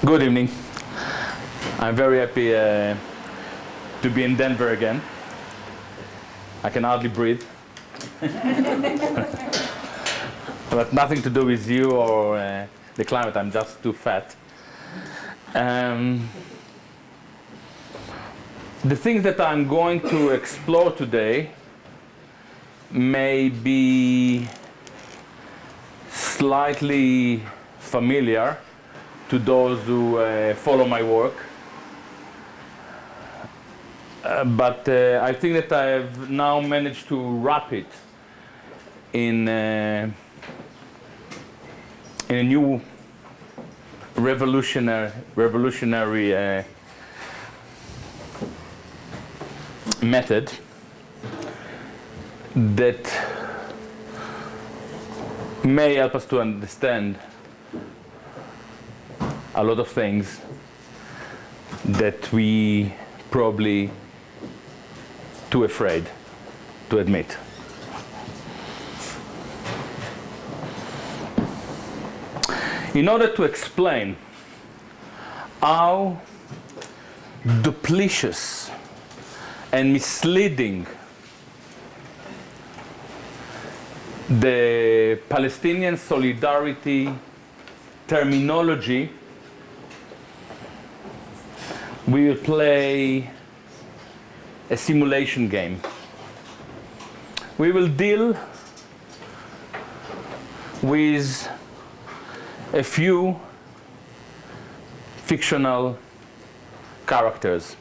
Good evening. I'm very happy to be in Denver again. I can hardly breathe. But nothing to do with you or the climate. I'm just too fat. The things that I'm going to explore today may be slightly familiar to those who follow my work. But I think that I have now managed to wrap it in a new revolutionary method that may help us to understand a lot of things that we probably too afraid to admit. In order to explain how duplicitous and misleading the Palestinian solidarity terminology, we will play a simulation game. We will deal with a few fictional characters,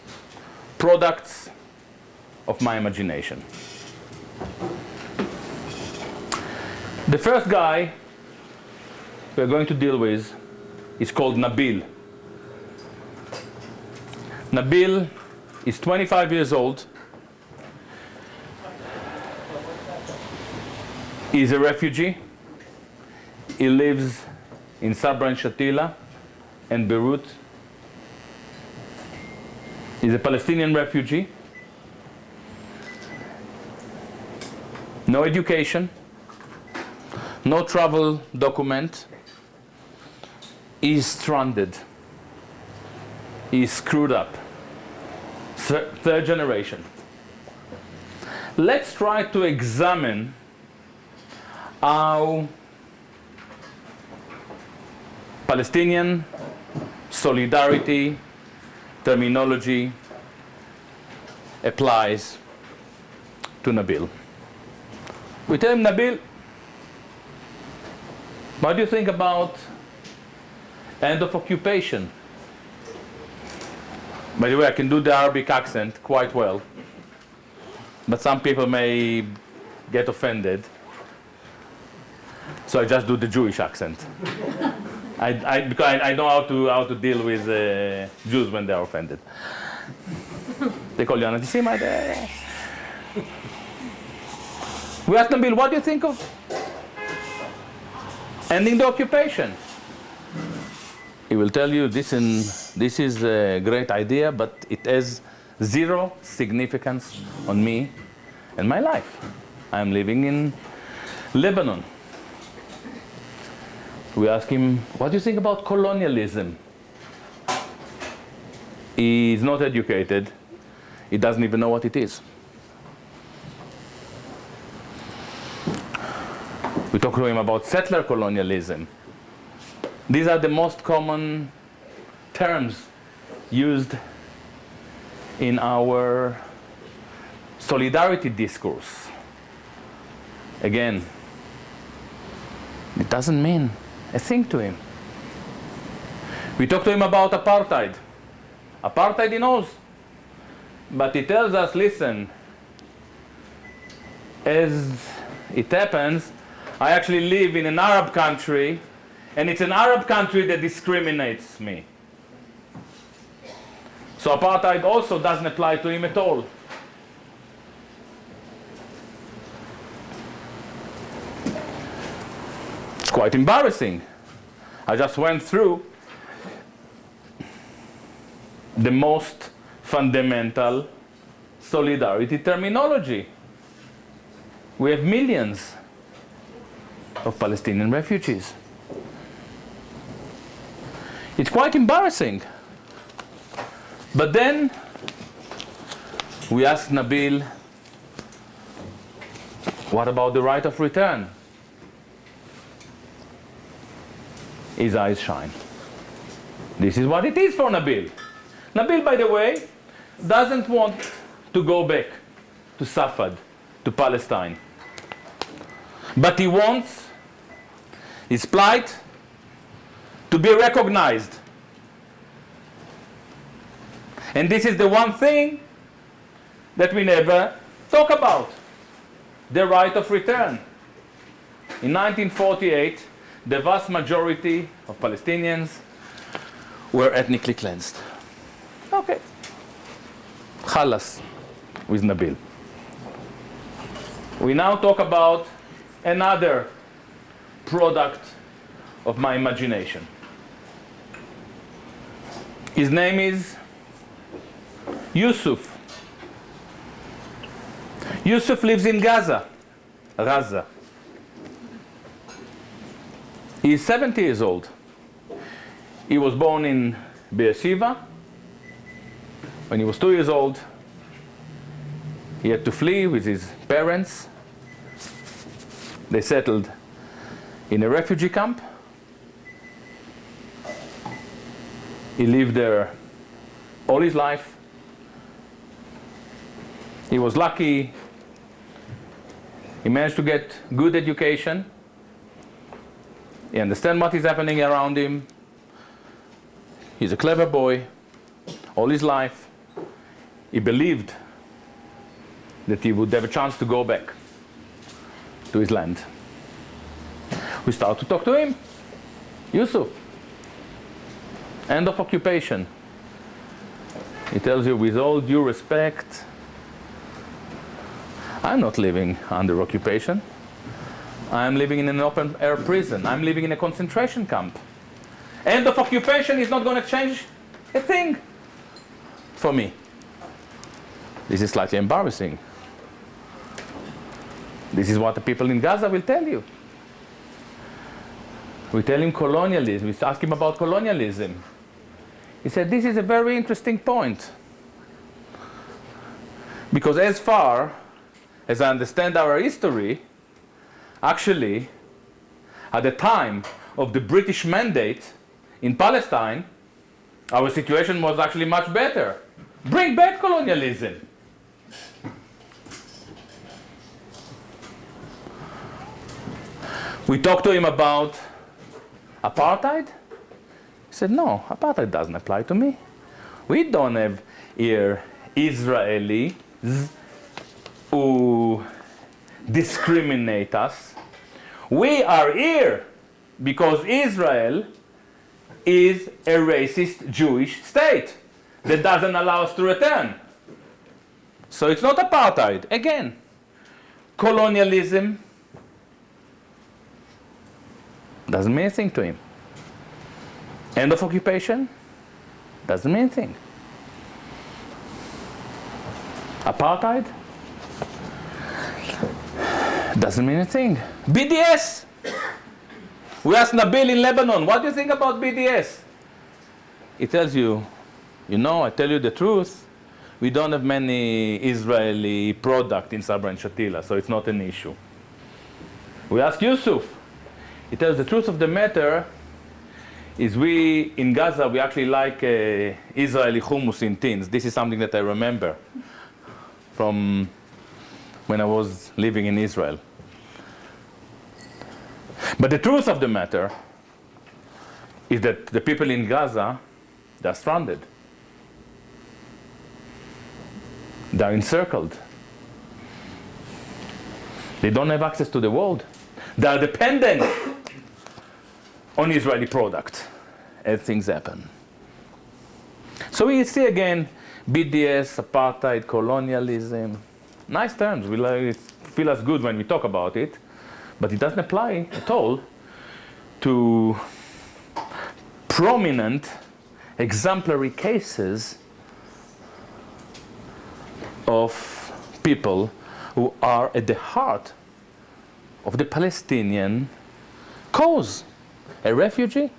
products of my imagination. The first guy we're going to deal with is called Nabil. Nabil is 25 years old. He's a refugee. He lives in Sabra and Shatila and Beirut. He's a Palestinian refugee. No education. No travel document. He's stranded. He's screwed up. Third generation. Let's try to examine how Palestinian solidarity terminology applies to Nabil. We tell him, Nabil, what do you think about end of occupation? By the way, I can do the Arabic accent quite well, but some people may get offended, so I just do the Jewish accent. Because I know how to deal with Jews when they are offended. They call you anti-Semitism. We asked Nabil, what do you think of ending the occupation? He will tell you this is a great idea, but it has zero significance on me and my life. I'm living in Lebanon. We ask him, what do you think about colonialism? He's not educated. He doesn't even know what it is. We talk to him about settler colonialism. These are the most common terms used in our solidarity discourse. Again, it doesn't mean a thing to him. We talk to him about apartheid. Apartheid he knows. But he tells us, listen, as it happens, I actually live in an Arab country, and it's an Arab country that discriminates me. So apartheid also doesn't apply to him at all. It's quite embarrassing. I just went through the most fundamental solidarity terminology. We have millions of Palestinian refugees. It's quite embarrassing. But then we asked Nabil, what about the right of return? His eyes shine. This is what it is for Nabil. Nabil, by the way, doesn't want to go back to Safad, to Palestine. But he wants his plight to be recognized. And this is the one thing that we never talk about, the right of return. In 1948, the vast majority of Palestinians were ethnically cleansed. Okay. Khalas with Nabil. We now talk about another product of my imagination. His name is Yusuf. Yusuf lives in Gaza. He is 70 years old. He was born in Beersheba. When he was 2 years old, he had to flee with his parents. They settled in a refugee camp. He lived there all his life. He was lucky. He managed to get good education. He understands what is happening around him. He's a clever boy. All his life, he believed that he would have a chance to go back to his land. We start to talk to him. Yusuf, end of occupation. He tells you, with all due respect, I'm not living under occupation. I'm living in an open air prison. I'm living in a concentration camp. End of occupation is not going to change a thing for me. This is slightly embarrassing. This is what the people in Gaza will tell you. We tell him colonialism. We ask him about colonialism. He said, this is a very interesting point. Because as far as I understand our history, actually, at the time of the British mandate in Palestine, our situation was actually much better. Bring back colonialism. We talked to him about apartheid. He said, no, apartheid doesn't apply to me. We don't have here Israelis who discriminate us. We are here because Israel is a racist Jewish state that doesn't allow us to return. So it's not apartheid. Again, colonialism doesn't mean anything to him. End of occupation doesn't mean anything. Apartheid doesn't mean anything. BDS. We asked Nabil in Lebanon, what do you think about BDS? He tells you, you know, I tell you the truth, we don't have many Israeli product in Sabra and Shatila, so it's not an issue. We ask Yusuf. He tells the truth of the matter is we, in Gaza, we actually like Israeli hummus in tins. This is something that I remember from when I was living in Israel. But the truth of the matter is that the people in Gaza, they're stranded. They're encircled. They don't have access to the world. They're dependent on Israeli product as things happen. So we see again BDS, apartheid, colonialism. Nice terms. We like it, feel us good when we talk about it, but it doesn't apply at all to prominent, exemplary cases of people who are at the heart of the Palestinian cause. A refugee,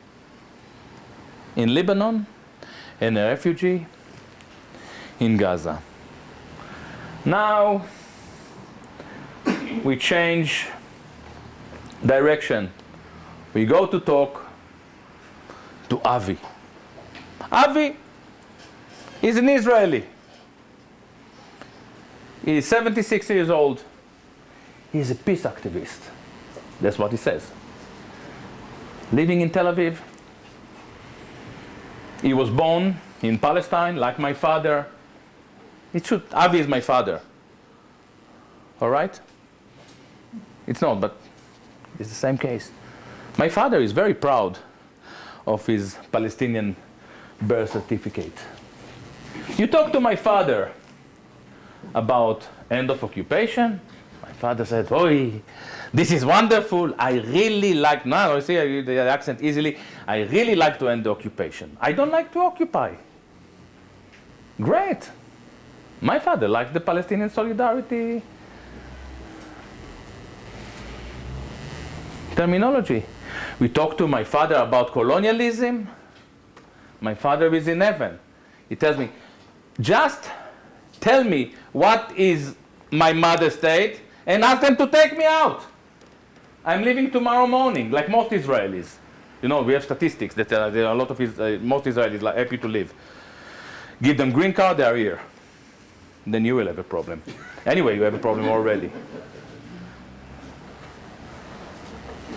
in Lebanon and a refugee in Gaza. Now we change direction. We go to talk to Avi. Avi is an Israeli. He is 76 years old. He is a peace activist. That's what he says. Living in Tel Aviv. He was born in Palestine, like my father. Avi is my father. All right? It's not, but it's the same case. My father is very proud of his Palestinian birth certificate. You talk to my father about end of occupation. My father said, "Oi, this is wonderful. I really like," now I see the accent easily, "I really like to end the occupation. I don't like to occupy." Great. My father likes the Palestinian solidarity terminology. We talk to my father about colonialism. My father is in heaven. He tells me, "Just tell me what is my mother's state and ask them to take me out. I'm leaving tomorrow morning," like most Israelis. You know, we have statistics that there are a lot of most Israelis are happy to leave. Give them green card, they are here. Then you will have a problem. Anyway, you have a problem already.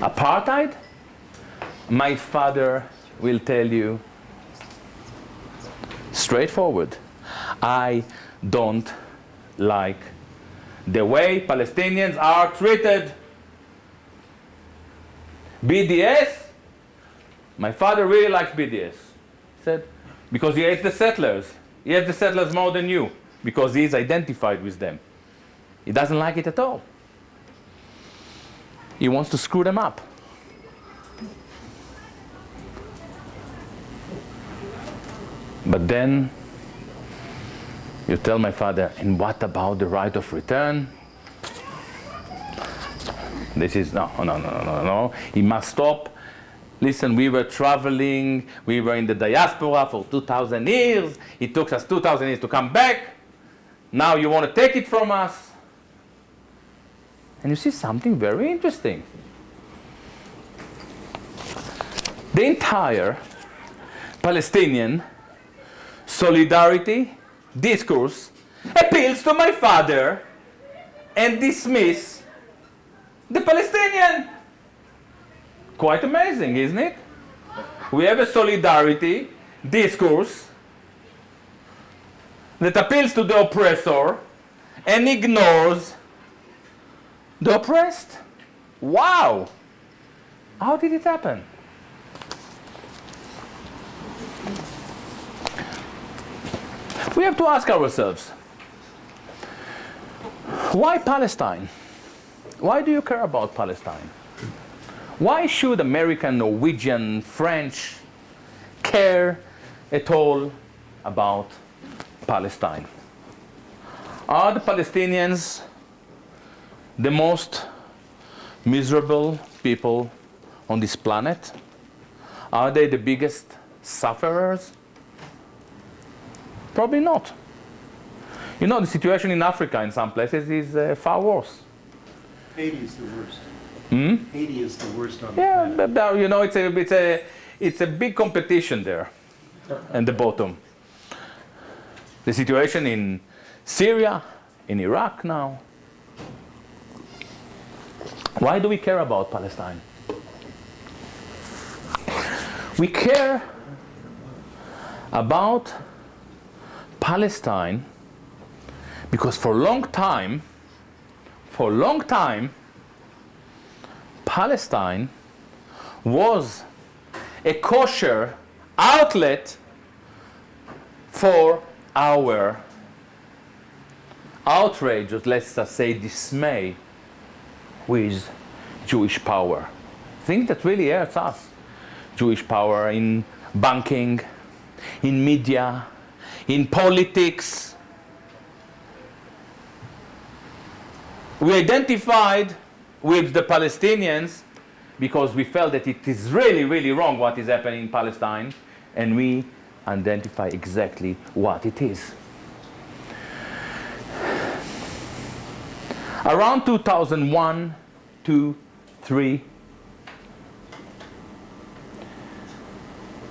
Apartheid? My father will tell you straightforward, I don't like the way Palestinians are treated. BDS? My father really likes BDS. He said, because he hates the settlers. He hates the settlers more than you, because he is identified with them. He doesn't like it at all. He wants to screw them up. But then you tell my father, and what about the right of return? This is, no. He must stop. Listen, we were traveling, we were in the diaspora for 2,000 years. It took us 2,000 years to come back. Now you want to take it from us. And you see something very interesting. The entire Palestinian solidarity discourse appeals to my father and dismiss the Palestinian. Quite amazing, isn't it? We have a solidarity discourse that appeals to the oppressor and ignores the oppressed. Wow! How did it happen? We have to ask ourselves, why Palestine? Why do you care about Palestine? Why should American, Norwegian, French care at all about Palestine? Are the Palestinians the most miserable people on this planet? Are they the biggest sufferers? Probably not. You know, the situation in Africa in some places is far worse. Haiti is the worst. Haiti is the worst on the planet. But you know, it's a big competition there at the bottom. The situation in Syria, in Iraq now. Why do we care about Palestine? We care about Palestine because for a long time, Palestine was a kosher outlet for our outrage, or let's just say dismay, with Jewish power. Things that really hurts us. Jewish power in banking, in media, in politics. We identified with the Palestinians because we felt that it is really, really wrong what is happening in Palestine, and we identify exactly what it is. Around 2001, 2, 3,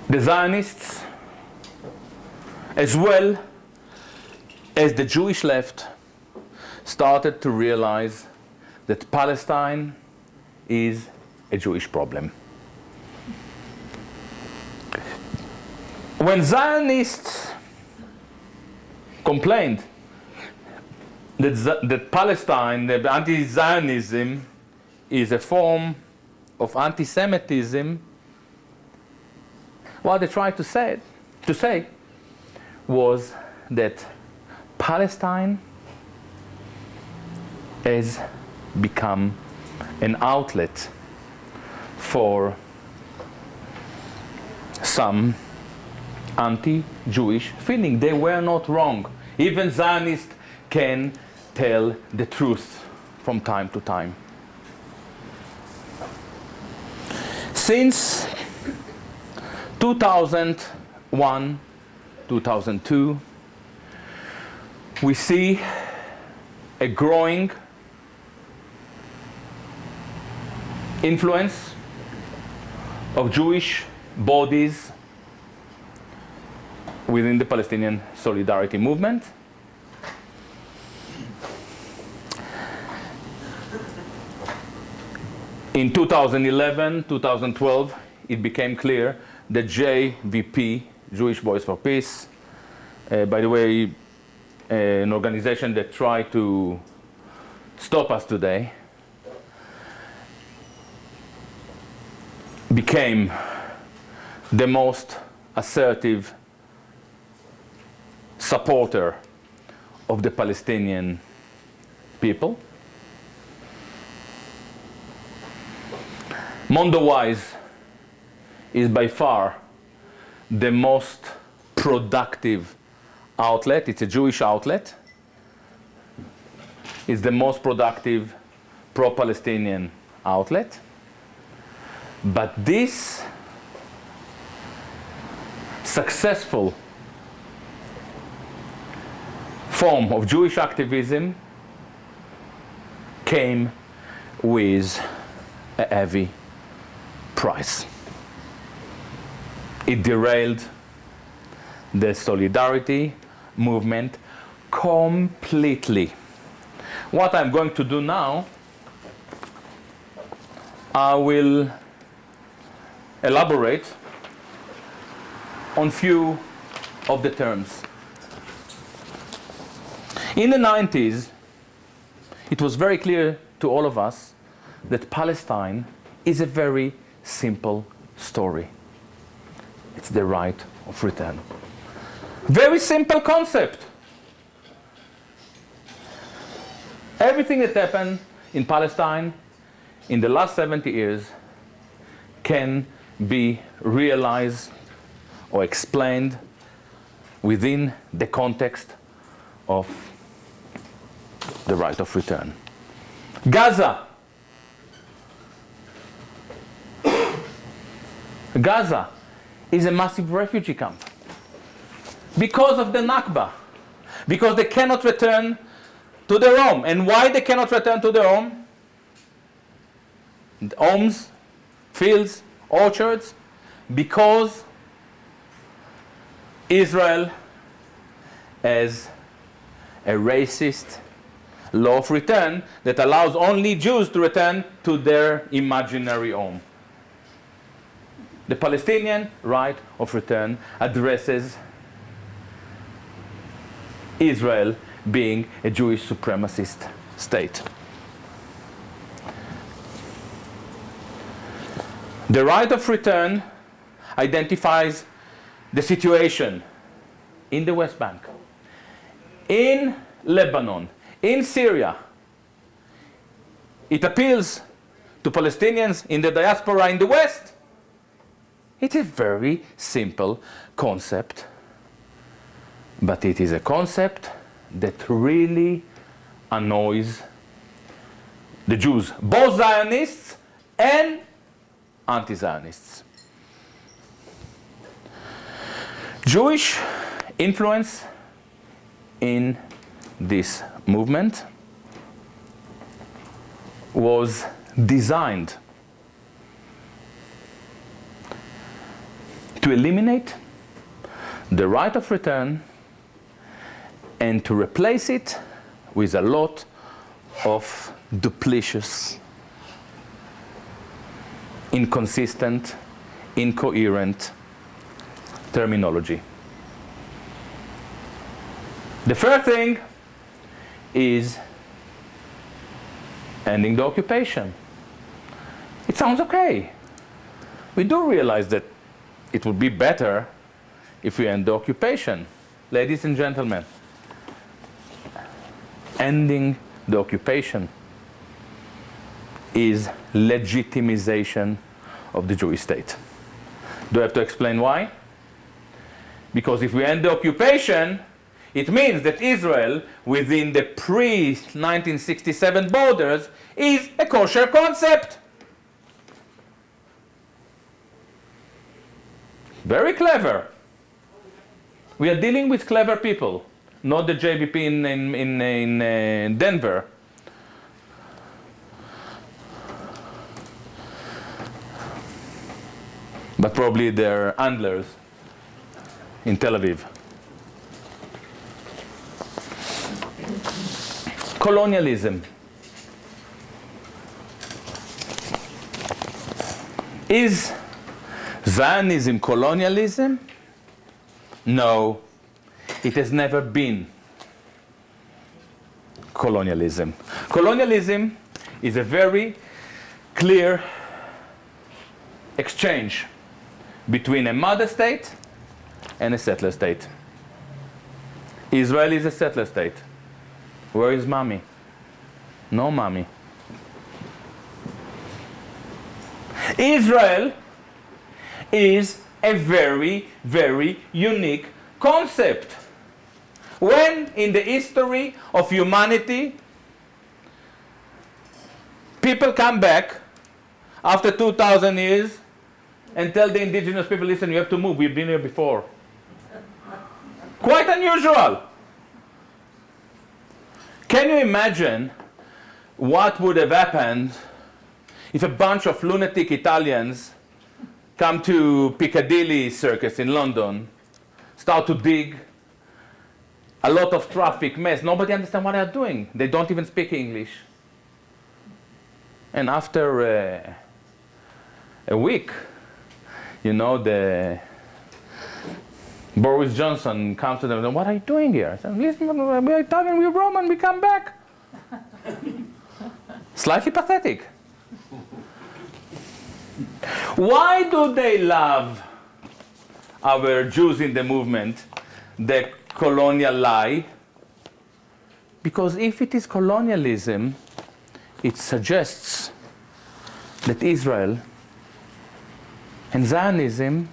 the Zionists, as well as the Jewish left, started to realize that Palestine is a Jewish problem. When Zionists complained that Palestine, that anti-Zionism, is a form of anti-Semitism, what they tried to say was that Palestine has become an outlet for some anti-Jewish feeling. They were not wrong. Even Zionists can tell the truth from time to time. Since 2001, 2002, we see a growing influence of Jewish bodies within the Palestinian solidarity movement. In 2011, 2012, it became clear that JVP, Jewish Voice for Peace, by the way, an organization that tried to stop us today, became the most assertive supporter of the Palestinian people. Mondowise is by far the most productive outlet. It's a Jewish outlet. It's the most productive pro-Palestinian outlet. But this successful form of Jewish activism came with a heavy price. It derailed the solidarity movement completely. What I'm going to do now, I will elaborate on few of the terms. In the 90s, it was very clear to all of us that Palestine is a very simple story. It's the right of return. Very simple concept. Everything that happened in Palestine in the last 70 years can be realized or explained within the context of the right of return. Gaza. Gaza is a massive refugee camp because of the Nakba, because they cannot return to their home. And why they cannot return to their home? Homes, fields, orchards, because Israel has a racist law of return that allows only Jews to return to their imaginary home. The Palestinian right of return addresses Israel being a Jewish supremacist state. The right of return identifies the situation in the West Bank, in Lebanon, in Syria. It appeals to Palestinians in the diaspora in the West. It's a very simple concept, but it is a concept that really annoys the Jews, both Zionists and anti-Zionists. Jewish influence in this movement was designed to eliminate the right of return and to replace it with a lot of duplicitous, inconsistent, incoherent terminology. The first thing is ending the occupation. It sounds okay. We do realize that it would be better if we end the occupation. Ladies and gentlemen, ending the occupation is legitimization of the Jewish state. Do I have to explain why? Because if we end the occupation, it means that Israel, within the pre-1967 borders, is a kosher concept. Very clever. We are dealing with clever people, not the JBP in Denver. But probably their handlers in Tel Aviv. Colonialism. Is Zionism colonialism? No, it has never been colonialism. Colonialism is a very clear exchange between a mother state and a settler state. Israel is a settler state. Where is mommy? No mommy. Israel is a very, very unique concept. When in the history of humanity people come back after 2,000 years and tell the indigenous people, listen, you have to move, we've been here before. Quite unusual. Can you imagine what would have happened if a bunch of lunatic Italians come to Piccadilly Circus in London, start to dig, a lot of traffic, mess, nobody understands what they're doing. They don't even speak English. And after a week, you know, Boris Johnson comes to them and, what are you doing here? I said, listen, we are Italian, we're Roman, we come back. Slightly pathetic. Why do they love our Jews in the movement, the colonial lie? Because if it is colonialism, it suggests that Israel and Zionism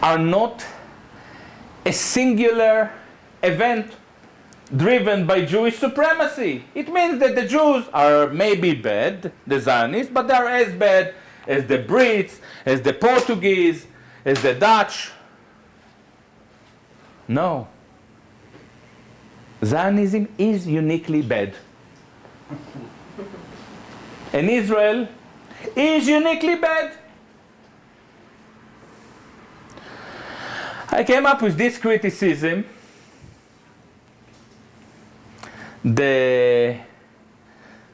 are not a singular event driven by Jewish supremacy. It means that the Jews are maybe bad, the Zionists, but they are as bad as the Brits, as the Portuguese, as the Dutch. No. Zionism is uniquely bad. And Israel is uniquely bad. I came up with this criticism.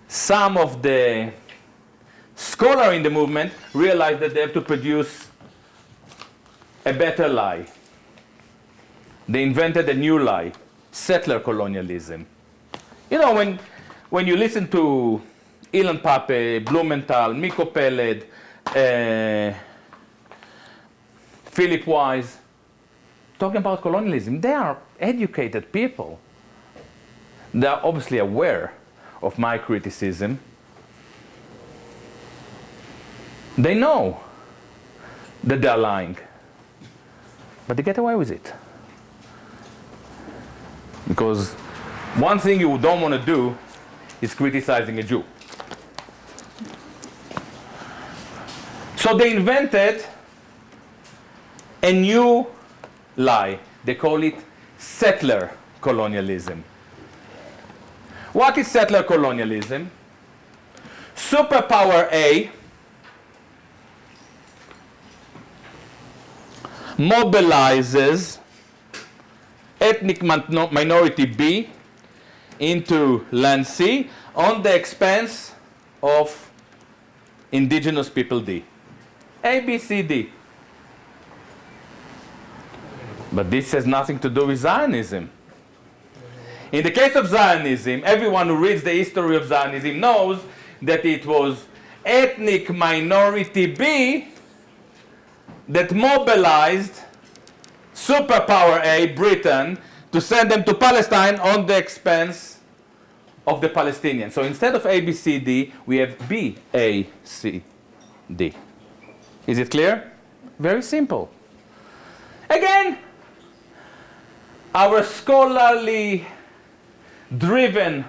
Some of the scholars in the movement realized that they have to produce a better lie. They invented a new lie, settler colonialism. You know, when you listen to Ilan Pape, Blumenthal, Miko Peled, Philip Wise, talking about colonialism, they are educated people. They are obviously aware of my criticism. They know that they are lying, but they get away with it. Because one thing you don't want to do is criticizing a Jew. So they invented a new lie. They call it settler colonialism. What is settler colonialism? Superpower A mobilizes ethnic minority B into land C on the expense of indigenous people D. A, B, C, D. But this has nothing to do with Zionism. In the case of Zionism, everyone who reads the history of Zionism knows that it was ethnic minority B that mobilized superpower A, Britain, to send them to Palestine on the expense of the Palestinians. So instead of A, B, C, D, we have B, A, C, D. Is it clear? Very simple. Again, our scholarly driven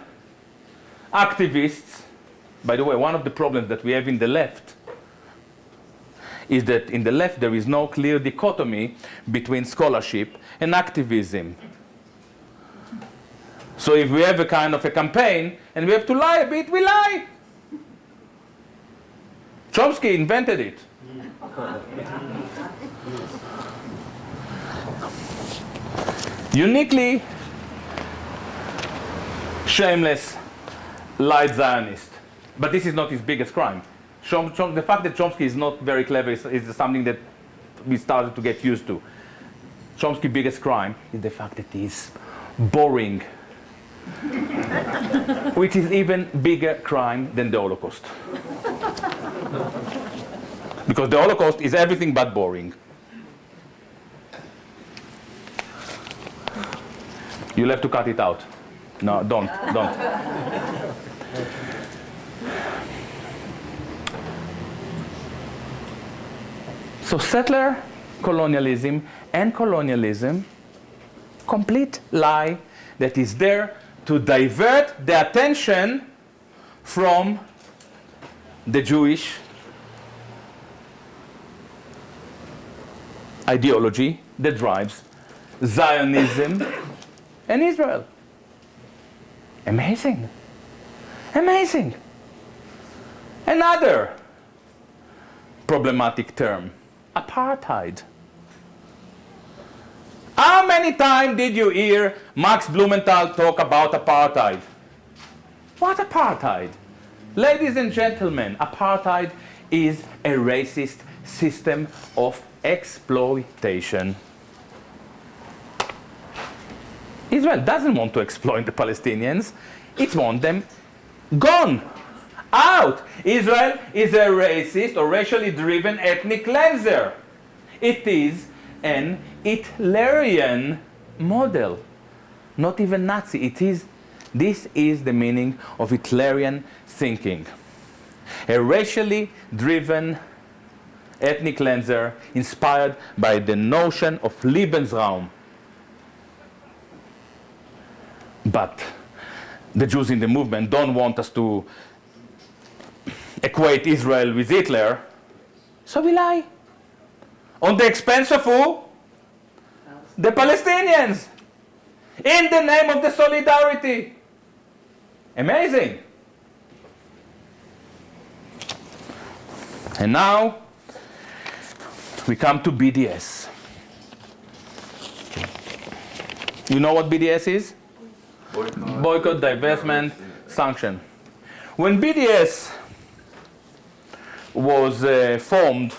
activists, by the way, one of the problems that we have in the left is that in the left there is no clear dichotomy between scholarship and activism. So if we have a kind of a campaign and we have to lie a bit, we lie. Chomsky invented it. Uniquely shameless light Zionist. But this is not his biggest crime. The fact that Chomsky is not very clever is something that we started to get used to. Chomsky's biggest crime is the fact that he's boring, which is even bigger crime than the Holocaust. Because the Holocaust is everything but boring. You'll have to cut it out. No, don't. So settler colonialism and colonialism, complete lie that is there to divert the attention from the Jewish ideology that drives Zionism and Israel. Amazing. Amazing. Another problematic term, apartheid. How many times did you hear Max Blumenthal talk about apartheid? What apartheid? Ladies and gentlemen, apartheid is a racist system of exploitation. Israel doesn't want to exploit the Palestinians. It wants them gone, out. Israel is a racist or racially driven ethnic cleanser. It is an Hitlerian model, not even Nazi. This is the meaning of Hitlerian thinking. A racially driven ethnic cleanser inspired by the notion of Lebensraum. But the Jews in the movement don't want us to equate Israel with Hitler, so we lie. On the expense of who? The Palestinians. In the name of the solidarity. Amazing. And now we come to BDS. You know what BDS is? Boycott, divestment, sanction. When BDS was formed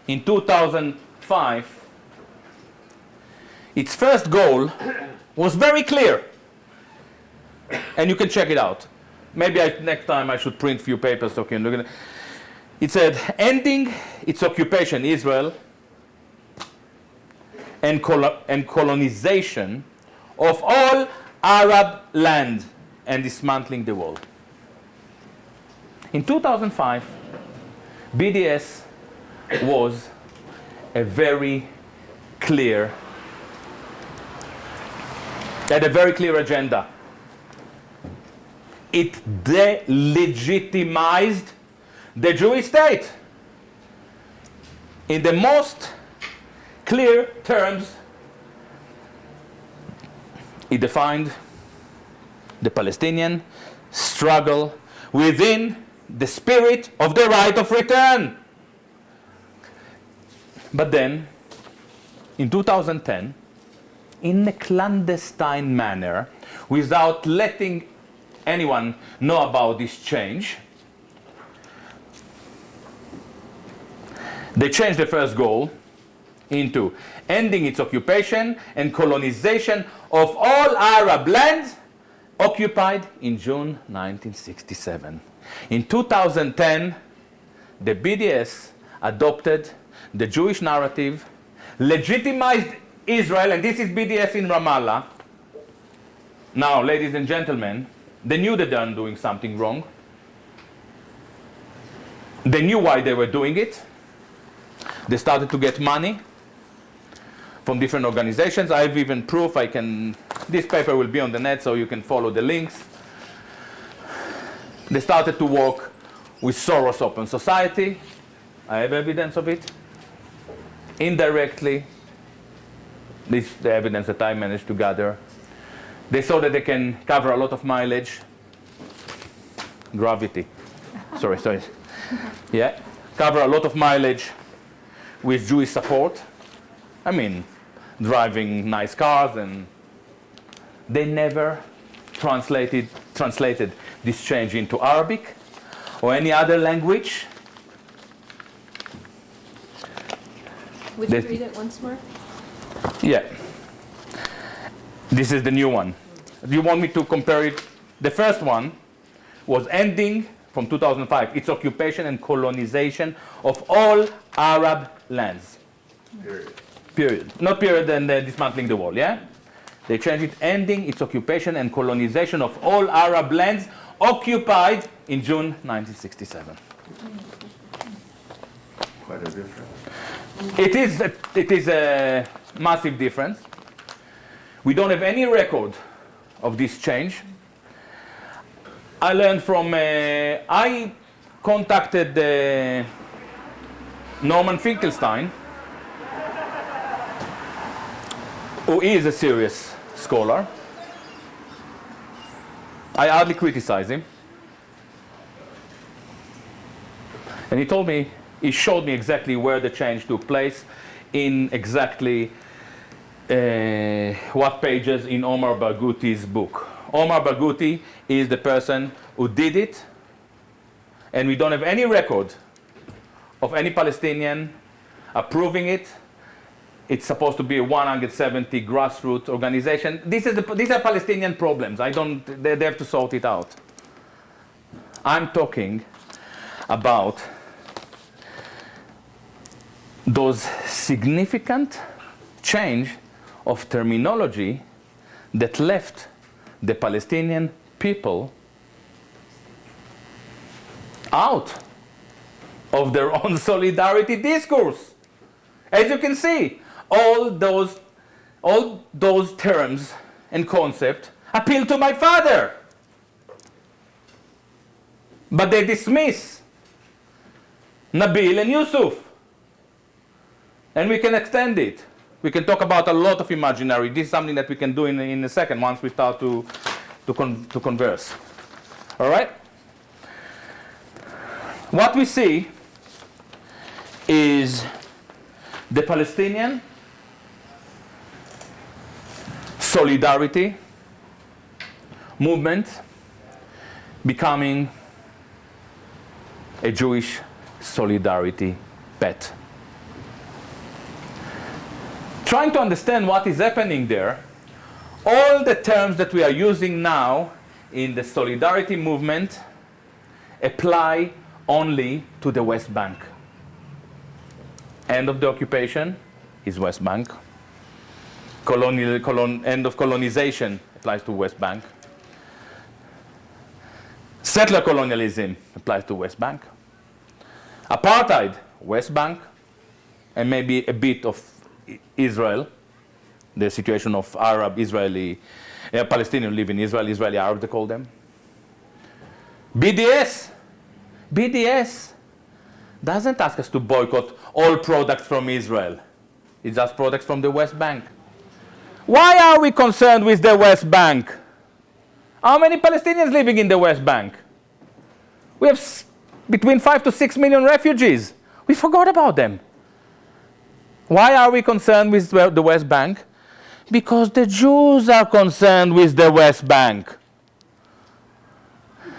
in 2005, its first goal was very clear. And you can check it out. Maybe next time I should print a few papers. So you can, it said, ending its occupation, Israel, and colonization of all Arab land and dismantling the wall. In 2005, BDS was had a very clear agenda. It delegitimized the Jewish state in the most clear terms, he defined the Palestinian struggle within the spirit of the right of return. But then, in 2010, in a clandestine manner, without letting anyone know about this change, they changed the first goal into ending its occupation and colonization of all Arab lands occupied in June 1967. In 2010, the BDS adopted the Jewish narrative, legitimized Israel, and this is BDS in Ramallah. Now, ladies and gentlemen, they knew that they were doing something wrong. They knew why they were doing it. They started to get money from different organizations. I have even proof. This paper will be on the net so you can follow the links. They started to work with Soros Open Society. I have evidence of it. Indirectly, this is the evidence that I managed to gather. They saw that they can cover a lot of mileage. Gravity. Sorry. Yeah. Cover a lot of mileage with Jewish support. I mean, driving nice cars, and they never translated this change into Arabic or any other language. Would you read it once more? Yeah. This is the new one. Do you want me to compare it? The first one was ending from 2005, its occupation and colonization of all Arab lands. Period. Not period and dismantling the wall, yeah? They changed it, ending its occupation and colonization of all Arab lands occupied in June 1967. Quite a difference. It is a massive difference. We don't have any record of this change. I learned from, I contacted Norman Finkelstein, who is a serious scholar. I hardly criticize him. And he showed me exactly where the change took place, in exactly what pages in Omar Barghouti's book. Omar Barghouti is the person who did it, and we don't have any record of any Palestinian approving it. It's supposed to be a 170 grassroots organization. These are Palestinian problems. They have to sort it out. I'm talking about those significant change of terminology that left the Palestinian people out of their own solidarity discourse. As you can see, all those terms and concepts appeal to my father. But they dismiss Nabil and Yusuf. And we can extend it. We can talk about a lot of imaginary. This is something that we can do in a second once we start to converse. All right? What we see is the Palestinian solidarity movement becoming a Jewish solidarity pet. Trying to understand what is happening there, all the terms that we are using now in the solidarity movement apply only to the West Bank. End of the occupation is West Bank. End of colonization applies to West Bank. Settler colonialism applies to West Bank. Apartheid, West Bank, and maybe a bit of Israel, the situation of Palestinians live in Israel, Israeli Arabs they call them. BDS doesn't ask us to boycott all products from Israel. It's just products from the West Bank. Why are we concerned with the West Bank? How many Palestinians living in the West Bank? We have between 5 to 6 million refugees. We forgot about them. Why are we concerned with the West Bank? Because the Jews are concerned with the West Bank.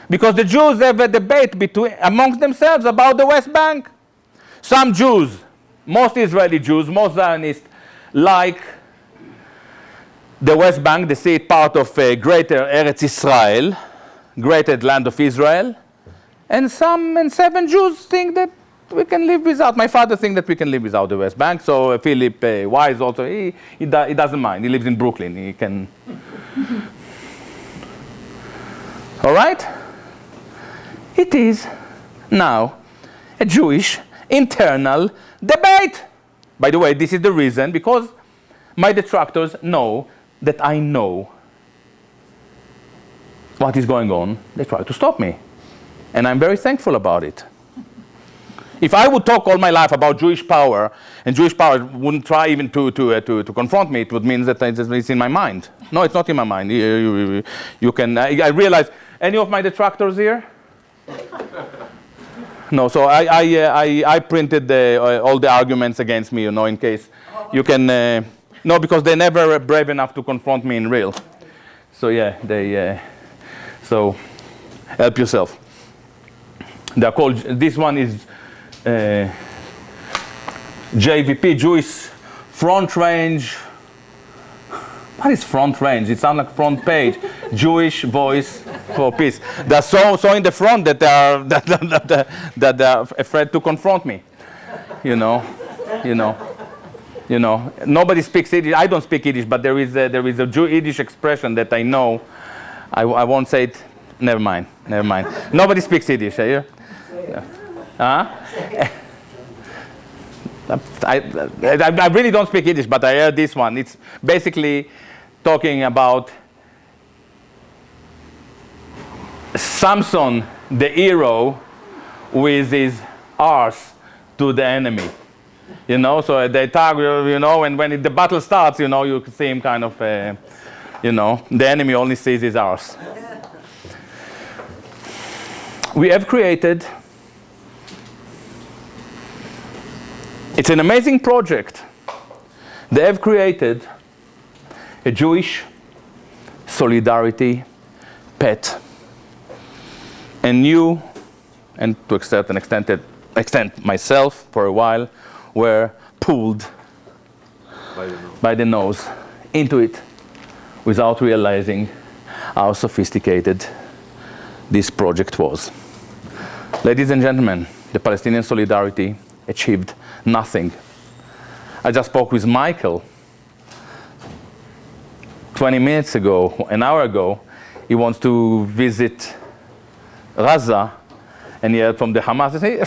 Because the Jews have a debate amongst themselves about the West Bank. Some Jews, most Israeli Jews, most Zionists, like the West Bank. They see it part of greater Eretz Israel, greater land of Israel. And 7 Jews think that we can live without. My father thinks that we can live without the West Bank. So Philip Wise also, he doesn't mind. He lives in Brooklyn. He can. All right? It is now a Jewish internal debate. By the way, this is the reason, because my detractors know that I know what is going on. They try to stop me. And I'm very thankful about it. If I would talk all my life about Jewish power, and Jewish power wouldn't try even to confront me, it would mean that it's in my mind. No, it's not in my mind. You can. I realize, any of my detractors here? No, so I printed all the arguments against me, in case you can. No, because they never were brave enough to confront me in real. So yeah, so help yourself. They're called. This one is JVP, Jewish Front Range. What is front range? It sounds like front page. Jewish Voice for Peace. They're so in the front that they are afraid to confront me. You know. Nobody speaks Yiddish. I don't speak Yiddish, but there is a Yiddish expression that I know. I won't say it. Never mind. Nobody speaks Yiddish. Are you? I really don't speak Yiddish, but I heard this one. It's basically talking about Samson, the hero, with his arse to the enemy. So they tag, and when the battle starts, you can see him kind of, the enemy only sees his arse. We have created. It's an amazing project. They have created a Jewish solidarity pet. And you, and to a certain extent myself for a while, were pulled by the nose into it without realizing how sophisticated this project was. Ladies and gentlemen, the Palestinian Solidarity achieved nothing. I just spoke with Michael 20 minutes ago, an hour ago. He wants to visit Gaza, and he heard from the Hamas. They say,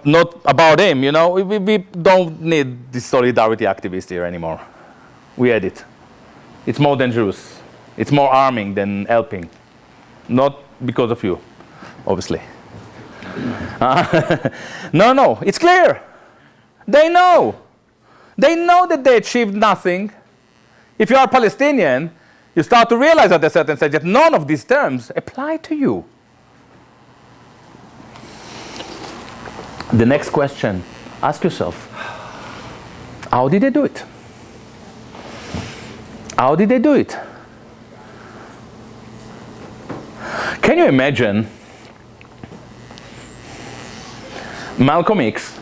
not about him. We don't need this solidarity activist here anymore. We had it. It's more dangerous. It's more harming than helping. Not because of you, obviously. No, it's clear. They know. They know that they achieved nothing. If you are Palestinian, you start to realize at a certain stage that none of these terms apply to you. The next question, ask yourself, how did they do it? How did they do it? Can you imagine Malcolm X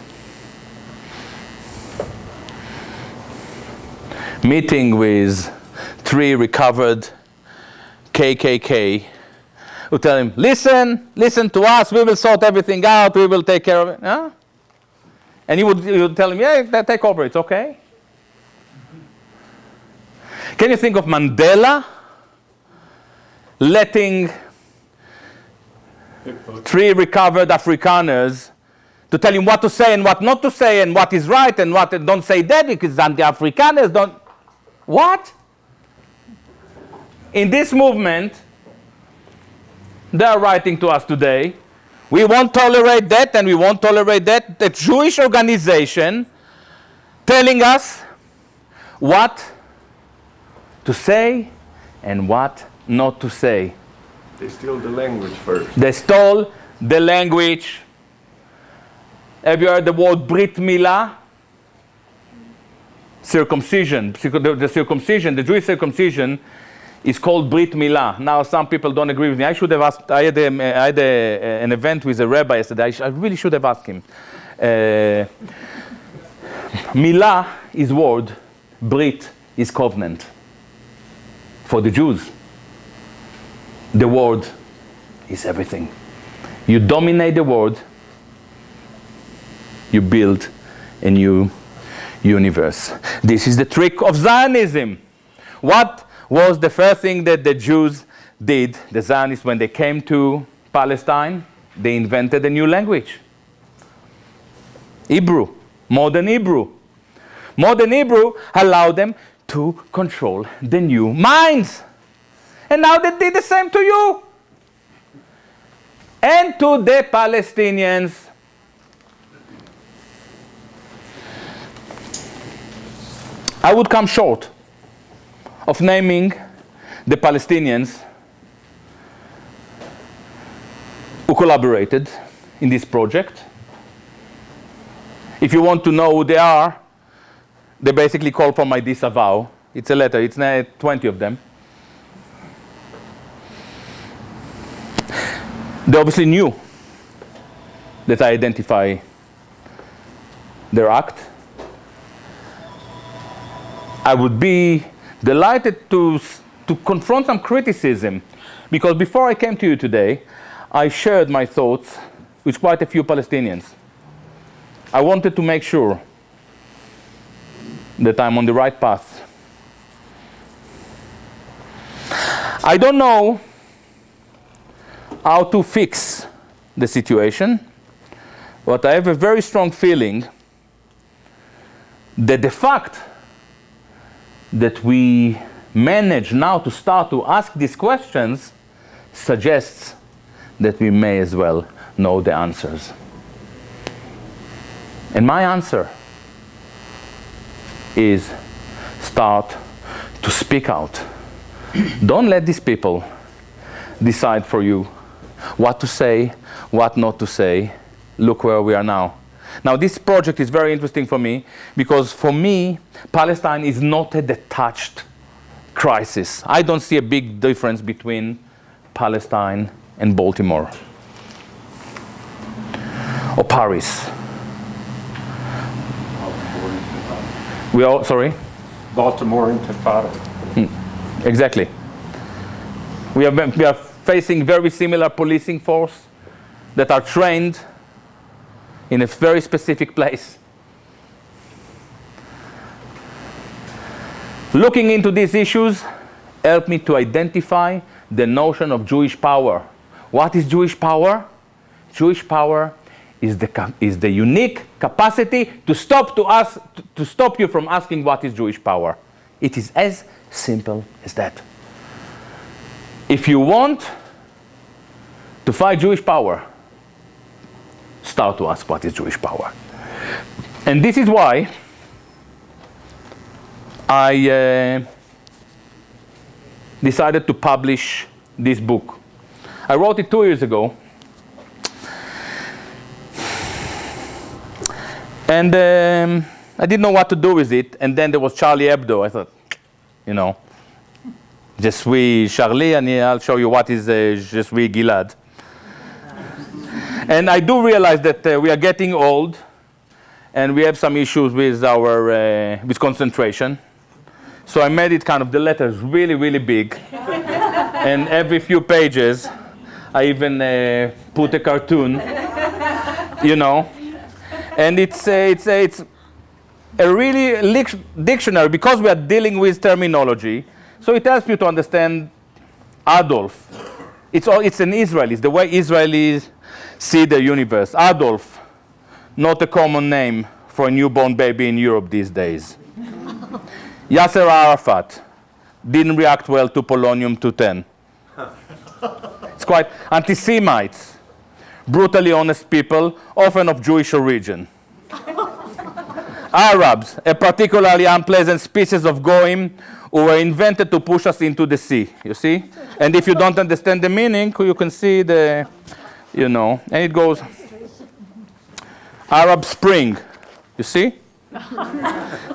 meeting with 3 recovered KKK who tell him, listen to us, we will sort everything out, we will take care of it. Huh? And he would tell him, yeah, take over, it's okay. Can you think of Mandela letting 3 recovered Afrikaners to tell him what to say and what not to say and what is right and what don't say that because anti-Afrikaners don't. What? In this movement, they are writing to us today We won't tolerate that, and we won't tolerate that. The Jewish organization telling us what to say and what not to say. They steal the language first. They stole the language. Have you heard the word Brit Milah? Circumcision. The circumcision, the Jewish circumcision, is called Brit Milah. Now, some people don't agree with me. I should have asked. I had an event with a rabbi yesterday. I really should have asked him. Milah is word. Brit is covenant. For the Jews, the word is everything. You dominate the word, you build a new universe. This is the trick of Zionism. What was the first thing that the Jews did, the Zionists, when they came to Palestine? They invented a new language. Hebrew, modern Hebrew. Modern Hebrew allowed them to control the new minds. And now they did the same to you. And to the Palestinians. I would come short of naming the Palestinians who collaborated in this project. If you want to know who they are, they basically call for my disavow. It's a letter. It's 20 of them. They obviously knew that I identify their act. I would be delighted to confront some criticism, because before I came to you today, I shared my thoughts with quite a few Palestinians. I wanted to make sure that I'm on the right path. I don't know how to fix the situation, but I have a very strong feeling that the fact that we manage now to start to ask these questions suggests that we may as well know the answers. And my answer is start to speak out. Don't let these people decide for you what to say, what not to say. Look where we are now. Now, this project is very interesting for me, because for me, Palestine is not a detached crisis. I don't see a big difference between Palestine and Baltimore or Paris. We all, sorry? Baltimore Intifada. Exactly. We are facing very similar policing force that are trained in a very specific place. Looking into these issues helped me to identify the notion of Jewish power. What is Jewish power? Jewish power is the unique capacity to stop you from asking what is Jewish power. It is as simple as that. If you want to fight Jewish power, start to ask what is Jewish power. And this is why I decided to publish this book. I wrote it 2 years ago. And I didn't know what to do with it. And then there was Charlie Hebdo. I thought, Je suis Charlie, and I'll show you what is Je suis Gilad. And I do realize that we are getting old, and we have some issues with our with concentration. So I made it kind of the letters really, really big. And every few pages, I even put a cartoon, And it's a really dictionary, because we are dealing with terminology. So it helps you to understand Adolf. It's an Israeli. It's the way Israelis see the universe. Adolf, not a common name for a newborn baby in Europe these days. Yasser Arafat didn't react well to polonium-210. It's quite anti-Semites. brutally honest people, often of Jewish origin. Arabs, a particularly unpleasant species of goyim who were invented to push us into the sea, you see? And if you don't understand the meaning, you can see the, and it goes, Arab Spring, you see?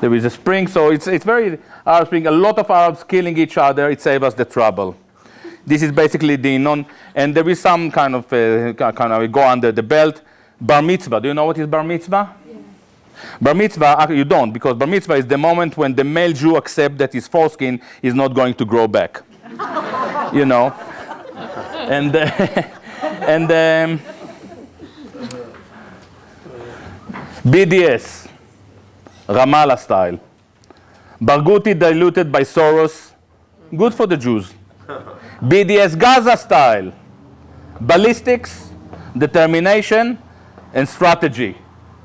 There is a spring, so it's very Arab Spring. A lot of Arabs killing each other, it saves us the trouble. This is basically the and there is some kind of go under the belt. Bar mitzvah, do you know what is bar mitzvah? Yeah. Bar mitzvah, you don't, because bar mitzvah is the moment when the male Jew accepts that his foreskin is not going to grow back. And BDS, Ramallah style. Barghouti diluted by Soros, good for the Jews. BDS Gaza style, ballistics, determination, and strategy,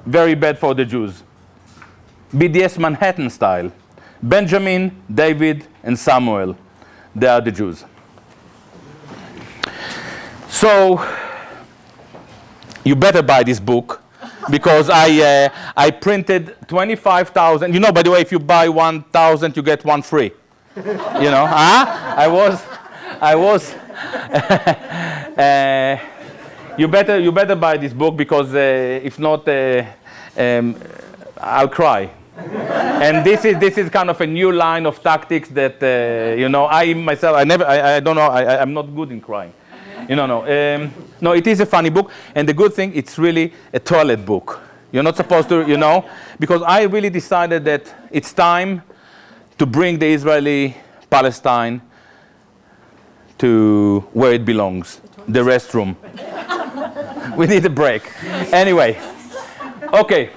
very bad for the Jews. BDS Manhattan style, Benjamin, David, and Samuel, they are the Jews. So, you better buy this book, because I printed 25,000. By the way, if you buy 1,000, you get one free. I was. You better buy this book, because if not, I'll cry. And this is kind of a new line of tactics that I myself I don't know, I'm not good in crying. No, it is a funny book, and the good thing, it's really a toilet book. You're not supposed to, because I really decided that it's time to bring the Israeli-Palestine to where it belongs, the restroom. We need a break. Anyway, okay.